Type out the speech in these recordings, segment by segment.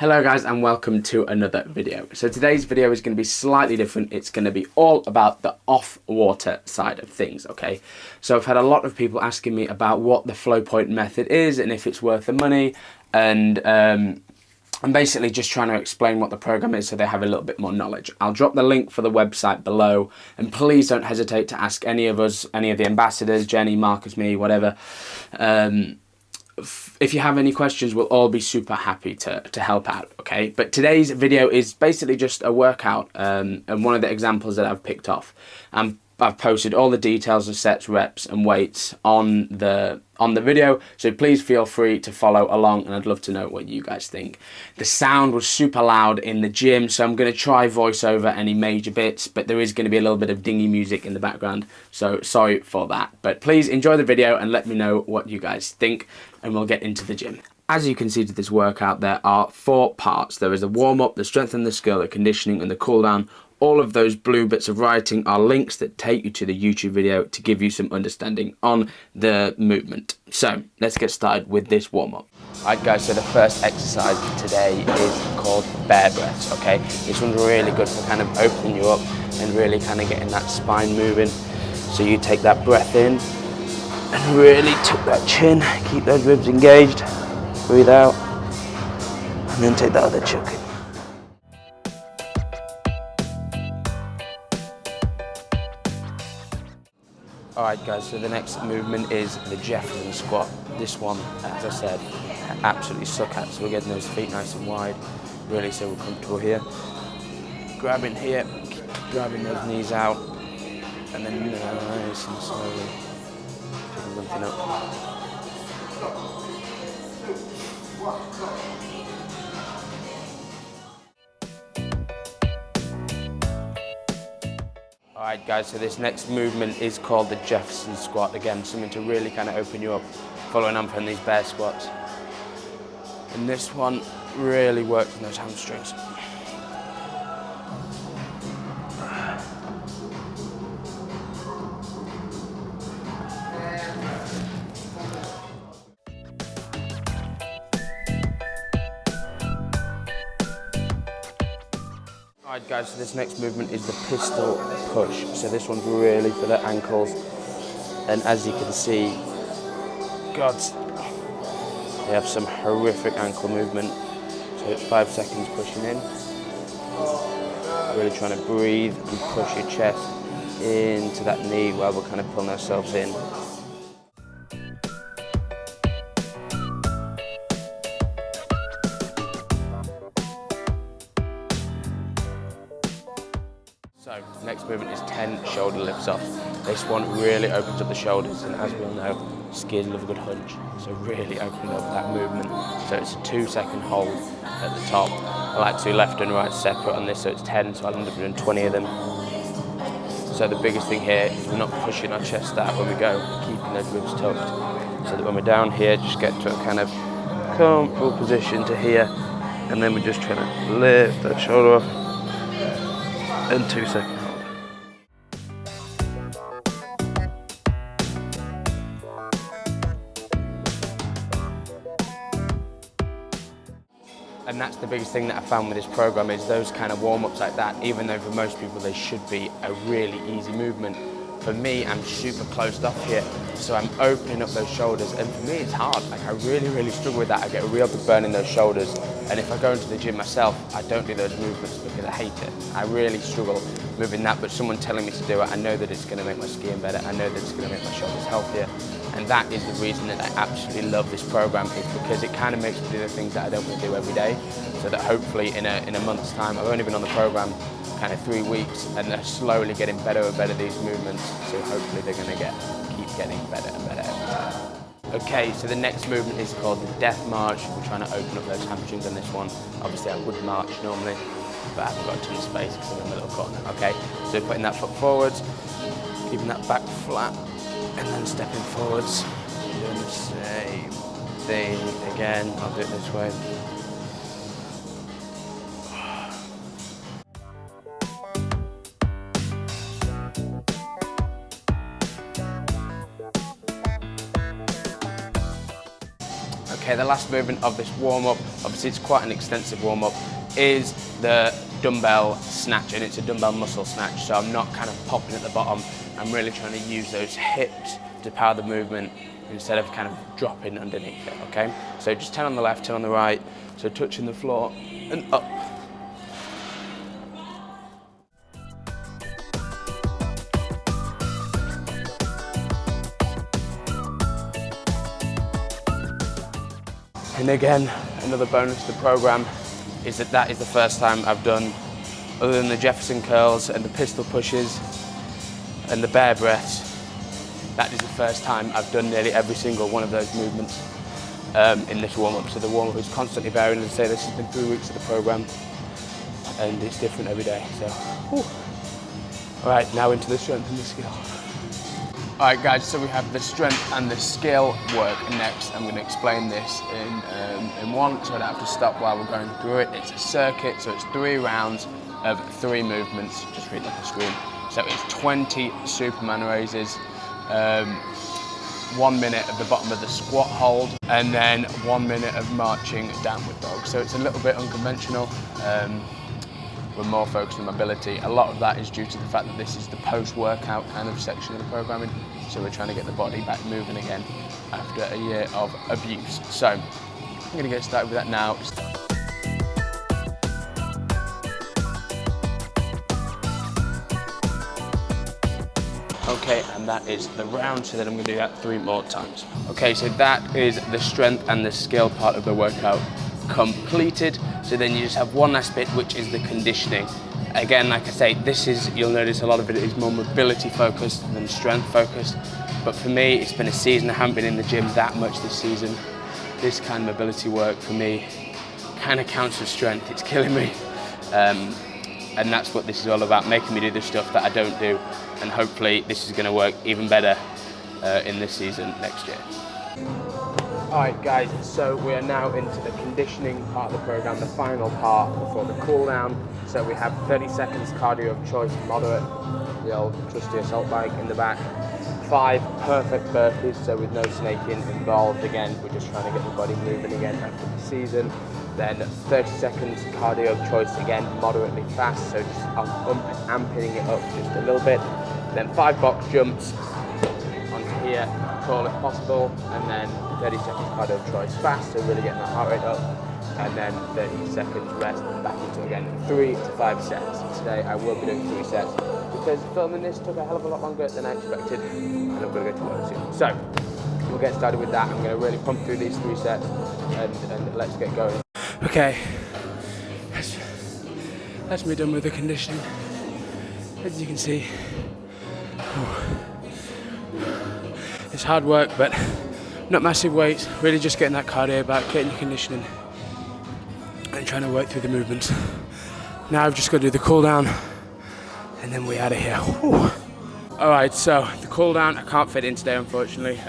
Hello guys and welcome to another video. So today's video is going to be slightly different. It's going to be all about the off-water side of things, okay? So I've had a lot of people asking me about what the flow point method is and if it's worth the money, and I'm basically just trying to explain what the program is so they have a little bit more knowledge. I'll drop the link for the website below, and please don't hesitate to ask any of us, any of the ambassadors, Jenny, Marcus, me, whatever. If you have any questions, we'll all be super happy to help out, okay? But today's video is basically just a workout, and one of the examples that I've picked off. I've posted all the details of sets, reps and weights on the video, so please feel free to follow along, and I'd love to know what you guys think. The sound was super loud in the gym, so I'm going to try voice over any major bits, but there is going to be a little bit of dingy music in the background, so sorry for that. But please enjoy the video and let me know what you guys think, and we'll get into the gym. As you can see to this workout, there are 4 parts. There is the warm-up, the strengthen the skill, the conditioning and the cool-down. All of those blue bits of writing are links that take you to the YouTube video to give you some understanding on the movement. So let's get started with this warm-up. Alright guys, so the first exercise for today is called bear breaths, okay? This one's really good for kind of opening you up and really kind of getting that spine moving. So you take that breath in and really tuck that chin, keep those ribs engaged, breathe out, and then take that other chuck in. Alright guys, so the next movement is the Jefferson squat. This one, as I said, I absolutely suck at, so we're getting those feet nice and wide, really so we're comfortable here. Grabbing here, grabbing those knees out, and then nice and slowly picking something up. Alright guys, so this next movement is called the Jefferson squat. Again, something to really kind of open you up, following on from these bear squats. And this one really works on those hamstrings. Alright guys, so this next movement is the pistol push. So this one's really for the ankles, and as you can see, God, they have some horrific ankle movement. So it's 5 seconds pushing in, really trying to breathe and push your chest into that knee while we're kind of pulling ourselves in. So, next movement is 10 shoulder lifts off. This one really opens up the shoulders, and as we all know, skiers love a good hunch, so really open up that movement. So it's a 2-second hold at the top. I like to do left and right separate on this, so it's 10, so I'll end up doing 20 of them. So the biggest thing here is we're not pushing our chest out when we go, keeping those ribs tucked, so that when we're down here, just get to a kind of comfortable position to here, and then we're just trying to lift that shoulder off. And 2-second hold. And that's the biggest thing that I found with this program, is those kind of warm-ups like that, even though for most people they should be a really easy movement. For me, I'm super closed off here, so I'm opening up those shoulders, and for me it's hard. Like, I really struggle with that. I get a real big burn in those shoulders, and if I go into the gym myself, I don't do those movements because I hate it. I really struggle moving that, but someone telling me to do it, I know that it's going to make my skiing better, I know that it's going to make my shoulders healthier, and that is the reason that I absolutely love this program, is because it kind of makes me do the things that I don't want to do every day, so that hopefully in a month's time, I've only been on the program kind of 3 weeks, and they're slowly getting better and better, these movements, so hopefully they're going to keep getting better and better every time. Okay, so the next movement is called the death march. We're trying to open up those hamstrings on this one. Obviously I would march normally, but I haven't got a ton of space because I'm in the little corner. Okay, so putting that foot forwards, keeping that back flat, and then stepping forwards, doing the same thing again. I'll do it this way. Okay, the last movement of this warm-up, obviously it's quite an extensive warm-up, is the dumbbell snatch, and it's a dumbbell muscle snatch, so I'm not kind of popping at the bottom. I'm really trying to use those hips to power the movement instead of kind of dropping underneath it, okay? So just 10 on the left, 10 on the right, so touching the floor and up. And again, another bonus to the program is that is the first time I've done, other than the Jefferson curls and the pistol pushes and the bear breaths, that is the first time I've done nearly every single one of those movements in this warm-up. So the warm-up is constantly varying. As I say, this has been 3 weeks of the program and it's different every day. So, whew. All right, now into the strength and the skill. All right, guys, so we have the strength and the skill work next. I'm going to explain this in one, so I don't have to stop while we're going through it. It's a circuit, so it's 3 rounds of 3 movements. Just read off the screen. So it's 20 Superman raises, 1 minute at the bottom of the squat hold, and then 1 minute of marching downward dog. So it's a little bit unconventional. We're more focused on mobility. A lot of that is due to the fact that this is the post-workout kind of section of the programming. So we're trying to get the body back moving again after a year of abuse. So I'm gonna get started with that now. Okay, and that is the round, so then I'm gonna do that 3 more times. Okay, so that is the strength and the skill part of the workout completed. So then you just have one last bit, which is the conditioning. Again, like I say, you'll notice a lot of it is more mobility focused than strength focused. But for me, it's been a season. I haven't been in the gym that much this season. This kind of mobility work for me kind of counts as strength. It's killing me. And that's what this is all about, making me do the stuff that I don't do. And hopefully this is gonna work even better in this season next year. All right, guys, so we are now into the conditioning part of the program, the final part before the cool down. So we have 30 seconds cardio of choice, moderate, the old trusty assault bike in the back. 5 perfect burpees, so with no snaking involved. Again, we're just trying to get the body moving again after the season. Then 30 seconds cardio of choice, again, moderately fast, so just amping it up just a little bit. Then 5 box jumps onto here, tall if possible, and then 30 seconds cardio of choice fast, so really getting that heart rate up, and then 30 seconds rest and back into again 3 to 5 sets. Today I will be doing 3 sets because filming this took a hell of a lot longer than I expected, and I'm going to go to work soon. So we'll get started with that. I'm going to really pump through these 3 sets and let's get going. Okay, that's me done with the conditioning. As you can see, it's hard work, but not massive weights, really just getting that cardio back, getting your conditioning, and trying to work through the movements. Now I've just got to do the cool down, and then we're out of here. Whew. All right, so the cool down, I can't fit in today, unfortunately.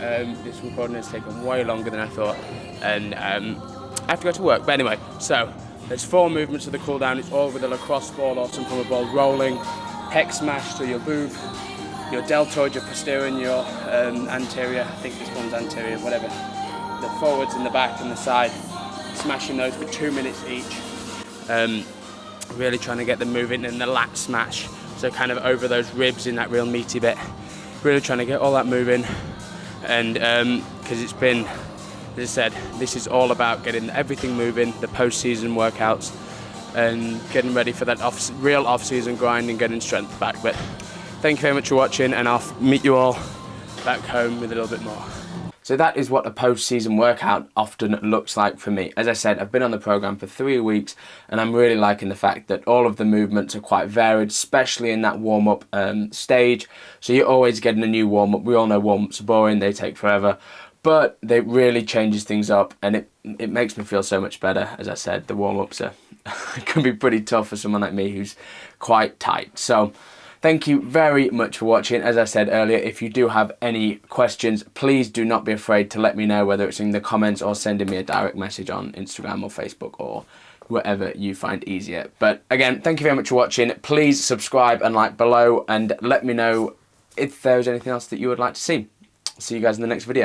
This recording has taken way longer than I thought, and I have to go to work. But anyway, so there's 4 movements of the cool down. It's all with a lacrosse ball or some form of ball, rolling, pec smash to your boob, your deltoid, your posterior, and your anterior. I think this one's anterior, whatever. The forwards and the back and the side, smashing those for 2 minutes each. Really trying to get them moving, and the lat smash, so kind of over those ribs in that real meaty bit. Really trying to get all that moving, and because it's been, as I said, this is all about getting everything moving, the post-season workouts, and getting ready for that real off-season grind and getting strength back. But thank you very much for watching, and I'll meet you all back home with a little bit more. So that is what a post-season workout often looks like for me. As I said, I've been on the program for 3 weeks, and I'm really liking the fact that all of the movements are quite varied, especially in that warm-up stage. So you're always getting a new warm-up. We all know warm-ups are boring, they take forever, but it really changes things up, and it makes me feel so much better. As I said, the warm-ups can be pretty tough for someone like me who's quite tight. So thank you very much for watching. As I said earlier, if you do have any questions, please do not be afraid to let me know, whether it's in the comments or sending me a direct message on Instagram or Facebook or whatever you find easier. But again, thank you very much for watching. Please subscribe and like below, and let me know if there's anything else that you would like to see. See you guys in the next video.